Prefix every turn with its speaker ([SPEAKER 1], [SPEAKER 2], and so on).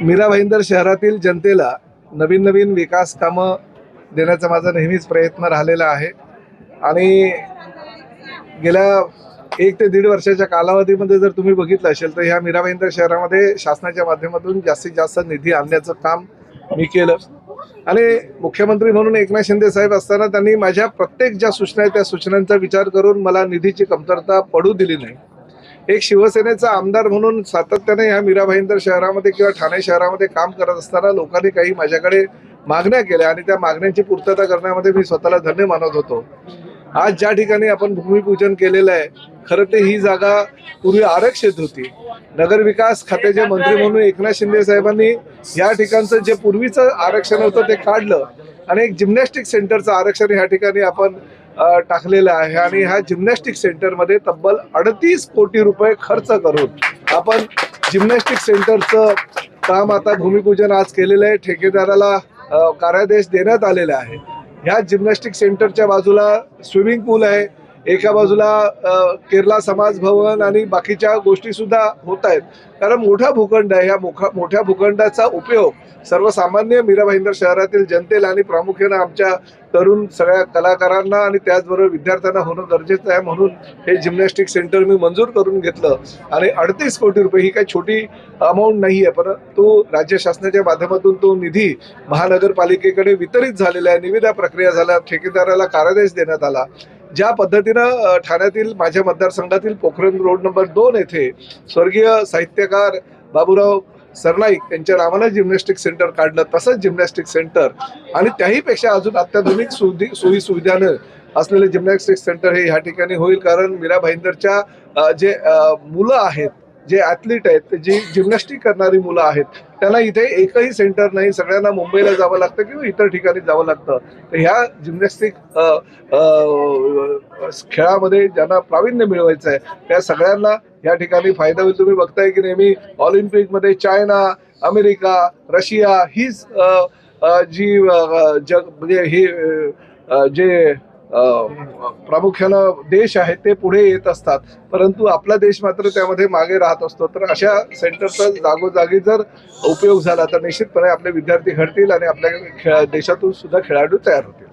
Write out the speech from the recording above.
[SPEAKER 1] मीरा भाईंदर शहरातील जनतेला नवीन नवीन विकास कामं देण्याचा माझा नेहमीच प्रयत्न राहिलेला आहे आणि गेल्या 1 ते 1.5 वर्षाच्या कालावधीमध्ये जर तुम्ही बघितलं असेल तर ह्या मीरा भाईंदर शहरामध्ये शासनाच्या माध्यमातून जास्तीत जास्त निधी आणण्याचं काम मी केलं आणि मुख्यमंत्री म्हणून एकनाथ शिंदे साहेब असताना त्यांनी माझ्या प्रत्येक ज्या सूचना आहेत त्या सूचनांचा विचार करून मला निधीची कमतरता पडू दिली नाही। एक शिवसेनेचा आमदार म्हणून सातत्याने ह्या मीरा भाईंदर शहरामध्ये किंवा ठाणे शहरामध्ये काम करत असताना लोकांनी काही माझ्याकडे मागण्या केल्या आणि त्या मागण्यांची पूर्तता करण्यामध्ये मी स्वतःला धन्य मानत होतो। आज ज्या ठिकाणी आपण भूमिपूजन केलेलं आहे, खरं तर ही जागा पूर्वी आरक्षित होती। नगरविकास खात्याचे मंत्री म्हणून एकनाथ शिंदे साहेबांनी या ठिकाणचं जे पूर्वीचं आरक्षण होतं ते काढलं आणि एक जिम्नॅस्टिक सेंटरचं आरक्षण या ठिकाणी आपण टाकलेलं आहे आणि ह्या जिम्नॅस्टिक सेंटरमध्ये तब्बल 38 कोटी रुपये खर्च करून आपण जिम्नॅस्टिक सेंटरचं काम आता भूमिपूजन आज केलेलं आहे। ठेकेदाराला कार्यादेश देण्यात आलेला आहे। ह्या जिम्नॅस्टिक सेंटरच्या बाजूला स्विमिंग पूल आहे, एका बाजूला केरला समाज भवन आणि बाकीच्या गोष्टी सुद्धा होत आहेत। कारण मोठा भूखंड आहे, ह्या मोठ्या भूखंडाचा उपयोग सर्वसामान्य मीरा भाईंदर शहरातील जनतेला आणि प्रामुख्याने आमच्या तरुण सगळ्या कलाकारांना आणि त्याचबरोबर विद्यार्थ्यांना होणं गरजेचं आहे। म्हणून हे जिम्नॅस्टिक सेंटर मी मंजूर करून घेतलं आणि 38 कोटी रुपये ही काही छोटी अमाऊंट नाही आहे, परंतु राज्य शासनाच्या माध्यमातून तो निधी महानगरपालिकेकडे वितरित झालेला आहे। निविदा प्रक्रिया झाल्या, ठेकेदाराला कार्यादेश देण्यात आला। ज्या पद्धतीनं ठाण्यातील माझ्या मतदारसंघातील पोखरण रोड नंबर 2 येथे स्वर्गीय साहित्यकार बाबूराव सरनाईक यांच्या नावानं जिम्नॅस्टिक सेंटर काढलं, तसंच जिम्नॅस्टिक सेंटर आणि त्याहीपेक्षा अजून अत्याधुनिक सोयी सुविधानं असलेले जिम्नॅस्टिक सेंटर हे ह्या ठिकाणी होईल। कारण मीरा भाईंदरच्या जे मुलं आहेत, जे ॲथलीट आहेत, जी जिम्नॅस्टिक करणारी मुलं आहेत, त्यांना इथे एकही सेंटर नाही, सगळ्यांना मुंबईला जावं लागतं किंवा इतर ठिकाणी जावं लागतं। तर ह्या जिम्नॅस्टिक खेळामध्ये ज्यांना प्रावीण्य मिळवायचं आहे त्या सगळ्यांना या ठिकाणी फायदा होईल। तुम्ही बघताय की नेहमी ऑलिम्पिकमध्ये चायना, अमेरिका, रशिया हीच जी जग म्हणजे ही जे प्रामुख्यानं देश आहेत ते पुढे येत असतात, परंतु आपला देश मात्र त्यामध्ये मागे राहत असतो। तर अशा सेंटरचा जागोजागी जर उपयोग झाला तर निश्चितपणे आपले विद्यार्थी घडतील आणि आपल्या देशातून सुद्धा खेळाडू तयार होतील।